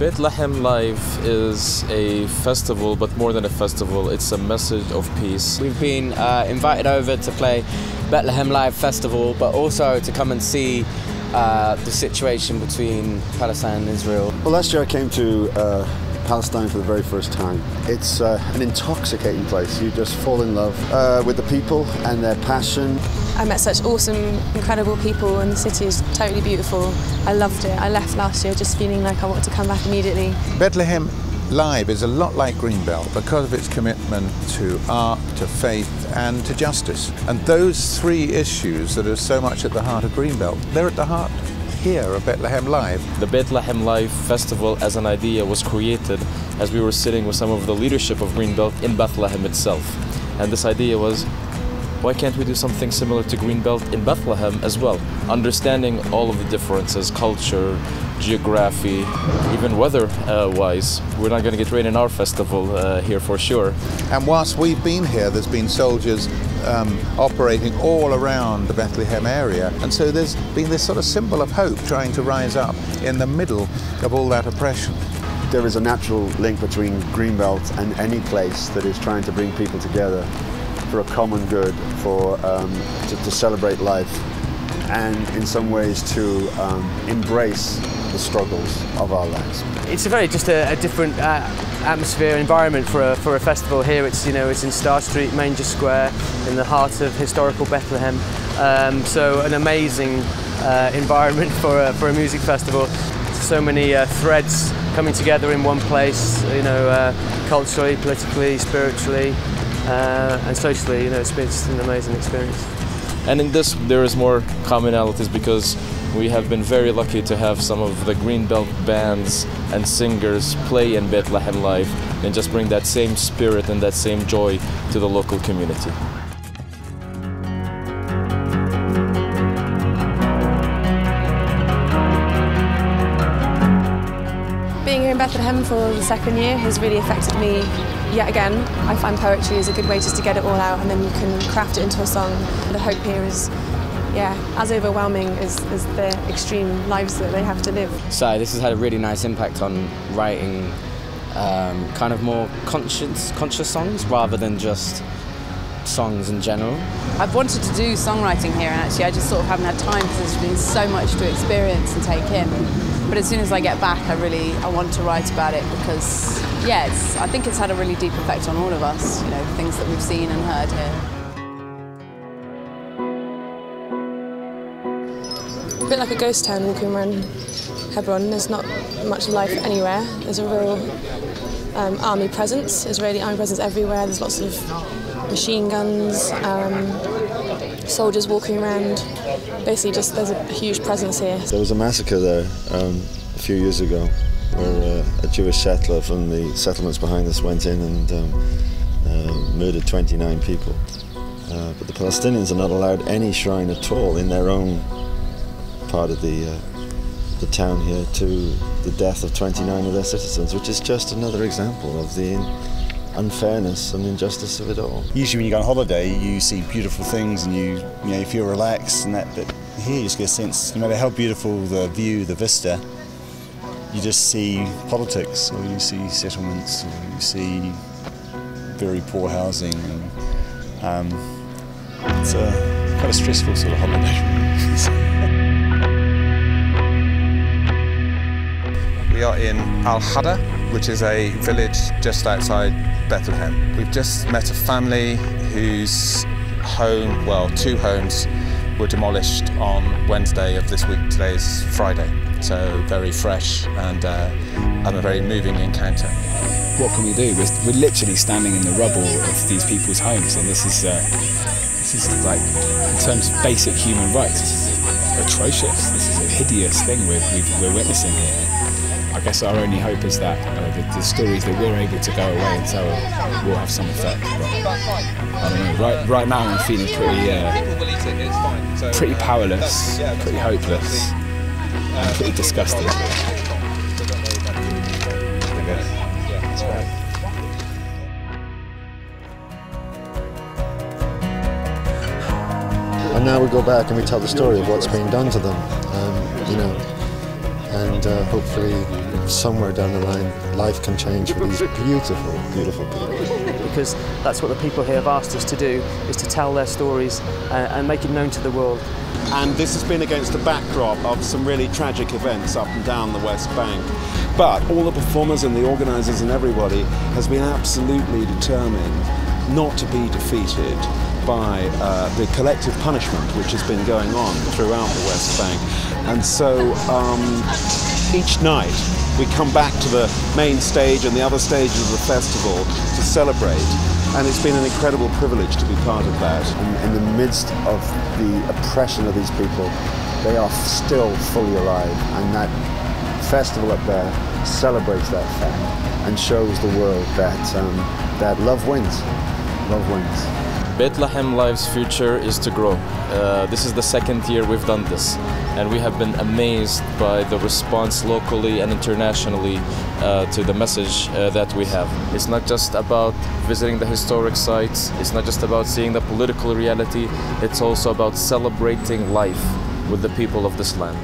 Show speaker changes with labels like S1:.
S1: Bet Lahem Live is a festival, but more than a festival, it's a message of peace.
S2: We've been invited over to play Bet Lahem Live Festival, but also to come and see the situation between Palestine and Israel.
S3: Well, last year I came to Palestine for the very first time. It's an intoxicating place. You just fall in love with the people and their passion.
S4: I met such awesome, incredible people, and the city is totally beautiful. I loved it. I left last year just feeling like I wanted to come back immediately.
S5: Bet Lahem Live is a lot like Greenbelt because of its commitment to art, to faith and to justice. And those three issues that are so much at the heart of Greenbelt, they're at the heart here of Bet Lahem Live.
S1: The Bet Lahem Live Festival as an idea was created as we were sitting with some of the leadership of Greenbelt in Bethlehem itself. And this idea was, why can't we do something similar to Greenbelt in Bethlehem as well? Understanding all of the differences, culture, geography, even weather-wise. We're not going to get rain in our festival here for sure.
S5: And whilst we've been here, there's been soldiers operating all around the Bethlehem area. And so there's been this sort of symbol of hope trying to rise up in the middle of all that oppression.
S3: There is a natural link between Greenbelt and any place that is trying to bring people together for a common good, to celebrate life, and in some ways to embrace the struggles of our lives.
S6: It's just a different atmosphere and environment for a festival here. It's in Star Street, Manger Square, in the heart of historical Bethlehem. So an amazing environment for a music festival. So many threads coming together in one place. Culturally, politically, spiritually. And socially, it's an amazing experience.
S1: And in this, there is more commonalities because we have been very lucky to have some of the Greenbelt bands and singers play in Bet Lahem Live and just bring that same spirit and that same joy to the local community.
S4: Being here in Bethlehem for the second year has really affected me yet again. I find poetry is a good way just to get it all out, and then you can craft it into a song. The hope here is, as overwhelming as the extreme lives that they have to live.
S2: So this has had a really nice impact on writing kind of more conscious songs rather than just songs in general.
S7: I've wanted to do songwriting here, and actually I just sort of haven't had time because there's been so much to experience and take in. But as soon as I get back, I want to write about it because, I think it's had a really deep effect on all of us, things that we've seen and heard here.
S4: A bit like a ghost town walking around Hebron. There's not much life anywhere. There's a real army presence, Israeli army presence everywhere. There's lots of machine guns, soldiers walking around. Basically, there's a huge presence here.
S3: There was a massacre there a few years ago where a Jewish settler from the settlements behind us went in and murdered 29 people. But the Palestinians are not allowed any shrine at all in their own part of the town here to the death of 29 of their citizens, which is just another example of the unfairness and injustice of it all.
S8: Usually when you go on holiday you see beautiful things and you feel relaxed and that, but here you just get a sense, no matter how beautiful the view, the vista, you just see politics, or you see settlements, or you see very poor housing, and it's quite a stressful sort of holiday.
S9: We are in Al-Hada, which is a village just outside Bethlehem. We've just met a family whose home, well, two homes, were demolished on Wednesday of this week. Today is Friday, so very fresh and a very moving encounter.
S10: What can we do? We're literally standing in the rubble of these people's homes, and this is like, in terms of basic human rights, this is atrocious. This is a hideous thing we're witnessing here. I guess our only hope is that the stories that we're able to go away and tell will have some effect. But I don't know. Right now I'm feeling pretty powerless, pretty hopeless, and pretty disgusted. I guess.
S3: And now we go back and we tell the story of what's being done to them. and hopefully somewhere down the line life can change for these beautiful, beautiful people.
S6: Because that's what the people here have asked us to do, is to tell their stories and make it known to the world.
S11: And this has been against the backdrop of some really tragic events up and down the West Bank. But all the performers and the organisers and everybody has been absolutely determined not to be defeated by the collective punishment which has been going on throughout the West Bank. And so each night we come back to the main stage and the other stages of the festival to celebrate, and it's been an incredible privilege to be part of that.
S3: In the midst of the oppression of these people, they are still fully alive, and that festival up there celebrates that fact and shows the world that that love wins. Love wins.
S1: Bet Lahem Live's future is to grow. This is the second year we've done this, and we have been amazed by the response locally and internationally to the message that we have. It's not just about visiting the historic sites, it's not just about seeing the political reality, it's also about celebrating life with the people of this land.